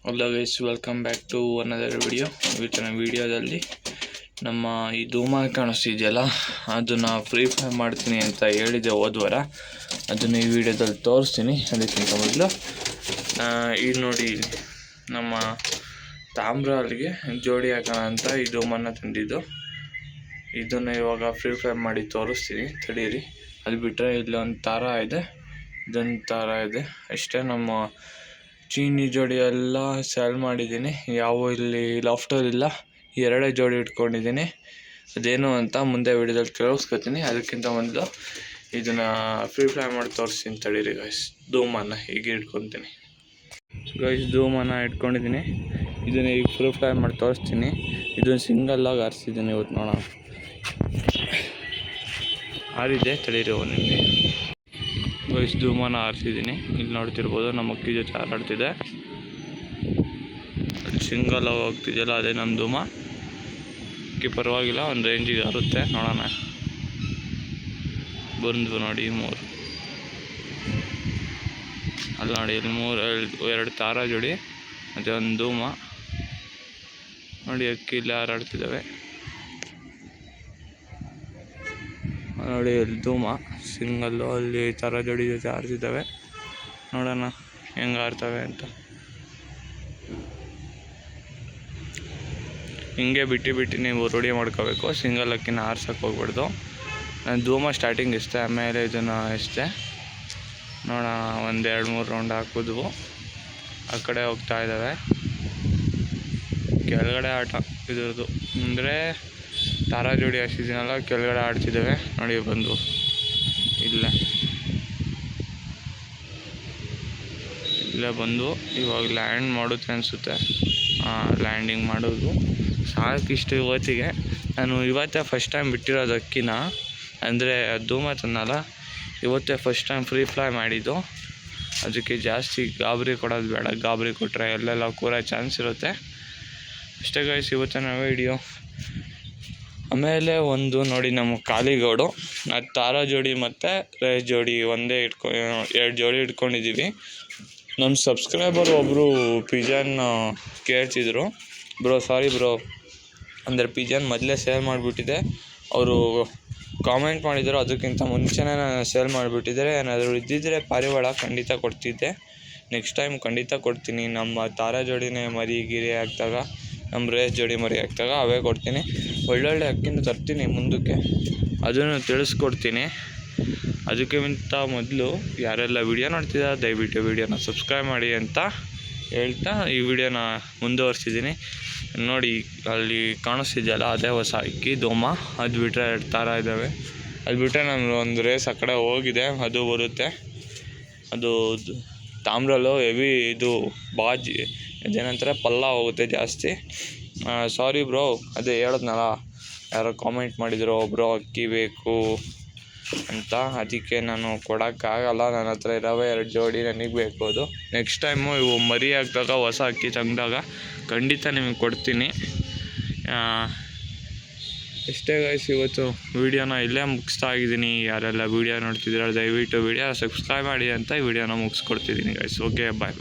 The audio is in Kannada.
Hello guys, welcome back to another video. ಇವತ್ತಿನ ವಿಡಿಯೋದಲ್ಲಿ ನಮ್ಮ ಈ ಧೂಮ ಕಾಣಿಸ್ತಿದೆಯಲ್ಲ, ಅದನ್ನು ಫ್ರೀ ಫೈರ್ ಮಾಡ್ತೀನಿ ಅಂತ ಹೇಳಿದೆ ಹೋದ್ವಾರ. ಅದನ್ನು ಈ ವಿಡಿಯೋದಲ್ಲಿ ತೋರಿಸ್ತೀನಿ. ಅದಕ್ಕಿಂತ ಮೊದಲು ಇದು ನೋಡಿ, ನಮ್ಮ ತಾಮ್ರ ಅಲ್ಲಿಗೆ ಜೋಡಿ ಹಾಕೋಣ ಅಂತ ಈ ಧೂಮನ್ನು ತಂದಿದ್ದು. ಇದನ್ನು ಇವಾಗ ಫ್ರೀ ಫೈರ್ ಮಾಡಿ ತೋರಿಸ್ತೀನಿ, ತಡೀರಿ. ಅದು ಬಿಟ್ಟರೆ ಇಲ್ಲೊಂದು ತಾರ ಇದೆ, ಇದೊಂದು ತಾರ ಇದೆ ಅಷ್ಟೇ. ನಮ್ಮ ಚೀನಿ ಜೋಡಿ ಎಲ್ಲ ಸೇಲ್ ಮಾಡಿದ್ದೀನಿ, ಯಾವ ಇಲ್ಲಿ ಲಾಫ್ಟರ್ ಇಲ್ಲ, ಎರಡೇ ಜೋಡಿ ಇಟ್ಕೊಂಡಿದ್ದೀನಿ. ಅದೇನು ಅಂತ ಮುಂದೆ ವಿಡಿಯೋದಲ್ಲಿ ಕೇಳಿಸ್ಕೊತೀನಿ. ಅದಕ್ಕಿಂತ ಮೊದಲು ಇದನ್ನು ಫ್ರೀ ಫ್ಲೈ ಮಾಡಿ ತೋರಿಸ್ತೀನಿ, ತಡೀರಿ ಗೈಸ್. ಧೂಮನ ಹೀಗೆ ಇಟ್ಕೊತೀನಿ ಗೈಸ್, ಧೂಮನ ಇಟ್ಕೊಂಡಿದ್ದೀನಿ. ಇದನ್ನು ಈಗ ಫ್ರೀ ಫ್ಲೈ ಮಾಡಿ ತೋರಿಸ್ತೀನಿ. ಇದನ್ನು ಸಿಂಗಲ್ಲಾಗಿ ಆರಿಸಿದ್ದೀನಿ ಇವತ್ತು, ನೋಡೋಣ. ಆರಿದೆ, ತಡೀರಿ ನಿಮಗೆ ಗೈಸ್. ಧೂಮನ ಆರಿಸಿದ್ದೀನಿ, ಇಲ್ಲಿ ನೋಡ್ತಿರ್ಬೋದು. ನಮ್ಮ ಅಕ್ಕಿ ಜೊತೆ ಆಟಾಡ್ತಿದೆ, ಅಲ್ಲಿ ಸಿಂಗಲ್ ಆಗಿ ಹೋಗ್ತಿದೆಯಲ್ಲ, ಅದೇ ನಮ್ಮ ಧೂಮ. ಅಕ್ಕಿ ಪರವಾಗಿಲ್ಲ, ಒಂದು ರೇಂಜಿಗೆ ಆರುತ್ತೆ, ನೋಡೋಣ. ಬಂದು ನೋಡಿ 3, ಅಲ್ಲಿ ನೋಡಿ, ಇಲ್ಲಿ ಎರಡು ತಾರ ಜೋಡಿ, ಮತ್ತು ಒಂದು ಧೂಮ ನೋಡಿ. ಅಕ್ಕಿ ಇಲ್ಲಿ ಹಾರಾಡ್ತಿದ್ದಾವೆ ನೋಡಿ. ಅಲ್ಲಿ ಧೂಮ ಸಿಂಗಲ್ಲು, ಅಲ್ಲಿ ತಾರ ಜೋಡಿ ಜೊತೆ ಆಡ್ತಿದ್ದಾವೆ. ನೋಡೋಣ ಹೆಂಗೆ ಆಡ್ತವೆ ಅಂತ. ಹಿಂಗೆ ಬಿಟ್ಟು ನೀವು ರೂಢಿ ಮಾಡ್ಕೋಬೇಕು. ಸಿಂಗಲ್ ಅಕ್ಕಿನ ಆರ್ಸೋಕ್ಕೆ ಹೋಗ್ಬಾರ್ದು. ನಾನು ಧೂಮ ಸ್ಟಾರ್ಟಿಂಗ್ ಇಷ್ಟೇ, ಆಮೇಲೆ ಇದನ್ನು ಇಷ್ಟೇ. ನೋಡೋಣ, ಒಂದು 2-3 ರೌಂಡ್ ಹಾಕಿದ್ವು. ಆ ಕಡೆ ಹೋಗ್ತಾ ಇದ್ದಾವೆ. ಕೆಳಗಡೆ ಆಟ ಇದ್ರದ್ದು ಅಂದರೆ ತಾರ ಜೋಡಿ ಹಾಕ್ಸಿದ್ದೀನಲ್ಲ, ಕೆಳಗಡೆ ಆಡ್ತಿದ್ದಾವೆ ನೋಡಿ. ಬಂದು ಇಲ್ಲೇ ಬಂದು ಇವಾಗ ಲ್ಯಾಂಡ್ ಮಾಡುತ್ತೆ ಅನಿಸುತ್ತೆ. ಲ್ಯಾಂಡಿಂಗ್ ಮಾಡೋದು ಸಾಕಿಷ್ಟು ಇವತ್ತಿಗೆ. ನಾನು ಇವತ್ತೇ ಫಸ್ಟ್ ಟೈಮ್ ಬಿಟ್ಟಿರೋದು ಅಕ್ಕಿನ, ಅಂದರೆ ಧೂಮ ತಂದಲ್ಲ, ಇವತ್ತೇ ಫಸ್ಟ್ ಟೈಮ್ ಫ್ರೀ ಫ್ಲೈ ಮಾಡಿದ್ದು. ಅದಕ್ಕೆ ಜಾಸ್ತಿ ಗಾಬರಿ ಕೊಡೋದು ಬೇಡ. ಗಾಬರಿ ಕೊಟ್ಟರೆ ಎಲ್ಲೆಲ್ಲ ಕೂರೋ ಚಾನ್ಸ್ ಇರುತ್ತೆ ಅಷ್ಟೇ ಗೈಸ್ ಇವತ್ತಿನ ವಿಡಿಯೋ. ಆಮೇಲೆ ಒಂದು ನೋಡಿ, ನಮ್ಮ ಕಾಲಿಗೋಡು ಅದು ತಾರ ಜೋಡಿ ಮತ್ತು ರೇಸ್ ಜೋಡಿ ಒಂದೇ 2 ಜೋಡಿ ಇಟ್ಕೊಂಡಿದ್ದೀವಿ. ನಮ್ಮ ಸಬ್ಸ್ಕ್ರೈಬರ್ ಒಬ್ಬರು ಪಿಜನ್ ಕೇಳ್ತಿದ್ರು. ಸಾರಿ ಬ್ರೋ, ಅಂದರೆ ಪಿಜನ್ ಮೊದಲೇ ಸೇಲ್ ಮಾಡಿಬಿಟ್ಟಿದೆ. ಅವರು ಕಾಮೆಂಟ್ ಮಾಡಿದರು, ಅದಕ್ಕಿಂತ ಮುಂಚೆನೇ ನಾನು ಸೇಲ್ ಮಾಡಿಬಿಟ್ಟಿದ್ದಾರೆ. ಏನಾದರೂ ಇದ್ದಿದ್ದರೆ ಪಾರಿವಾಳ ಖಂಡಿತ ಕೊಡ್ತಿದ್ದೆ. ನೆಕ್ಸ್ಟ್ ಟೈಮ್ ಖಂಡಿತ ಕೊಡ್ತೀನಿ. ನಮ್ಮ ತಾರ ಜೋಡಿನೇ ಮರಿ ಗಿರಿ ಹಾಕಿದಾಗ, ನಮ್ಮ ರೇಸ್ ಜೋಡಿ ಮರಿ ಹಾಕಿದಾಗ ಅವೇ ಕೊಡ್ತೀನಿ. ಒಳ್ಳೊಳ್ಳೆ ಅಕ್ಕಿನ ತರ್ತೀನಿ ಮುಂದಕ್ಕೆ, ಅದನ್ನು ತಿಳಿಸ್ಕೊಡ್ತೀನಿ. ಅದಕ್ಕಿಂತ ಮೊದಲು ಯಾರೆಲ್ಲ ವಿಡಿಯೋ ನೋಡ್ತಿದ್ದಾರೆ ದಯವಿಟ್ಟು ವಿಡಿಯೋನ ಸಬ್ಸ್ಕ್ರೈಬ್ ಮಾಡಿ ಅಂತ ಹೇಳ್ತಾ ಈ ವಿಡಿಯೋನ ಮುಂದುವರ್ಸಿದ್ದೀನಿ. ನೋಡಿ, ಅಲ್ಲಿ ಕಾಣಿಸ್ತಿದೆಯಲ್ಲ, ಅದೇ ಹೊಸ ಅಕ್ಕಿ ಧೂಮ. ಅದು ಬಿಟ್ಟರೆ 2 ತಾರ ಇದ್ದಾವೆ. ಅದು ಬಿಟ್ಟರೆ ನಾನು ಒಂದು ರೇಸ್ ಆ ಕಡೆ ಹೋಗಿದೆ, ಅದು ಬರುತ್ತೆ. ಅದು ತಾಮ್ರಲ್ಲೂ ಹೆವಿ ಇದು ಬಾಜಿ, ಇದೇನಂತಾರೆ ಪಲ್ಲ ಹೋಗುತ್ತೆ ಜಾಸ್ತಿ. ಸಾರಿ ಬ್ರೋ, ಅದೇ ಹೇಳಿದ್ನಲ್ಲ, ಯಾರೋ ಕಾಮೆಂಟ್ ಮಾಡಿದ್ರು ಒಬ್ಬರು ಅಕ್ಕಿ ಬೇಕು ಅಂತ. ಅದಕ್ಕೆ ನಾನು ಕೊಡೋಕ್ಕಾಗಲ್ಲ, ನನ್ನ ಹತ್ರ ಇರೋವೇ 2 ಜೋಡಿ ನನಗೆ ಬೇಕು. ಅದು ನೆಕ್ಸ್ಟ್ ಟೈಮು ಇವು ಮರಿ ಹಾಕಿದಾಗ, ಹೊಸ ಅಕ್ಕಿ ತಂದಾಗ ಖಂಡಿತ ನಿಮಗೆ ಕೊಡ್ತೀನಿ. ಇಷ್ಟೇ ಗೈಸ್, ಇವತ್ತು ವೀಡಿಯೋನ ಇಲ್ಲೇ ಮುಗಿಸ್ತಾ ಇದ್ದೀನಿ. ಯಾರೆಲ್ಲ ವೀಡಿಯೋ ನೋಡ್ತಿದ್ದೀರ ದಯವಿಟ್ಟು ವೀಡಿಯೋ ಸಬ್ಸ್ಕ್ರೈಬ್ ಮಾಡಿ ಅಂತ ಈ ವಿಡಿಯೋನ ಮುಗಿಸ್ಕೊಡ್ತಿದ್ದೀನಿ ಗೈಸ್. ಓಕೆ, ಬಾಯ್.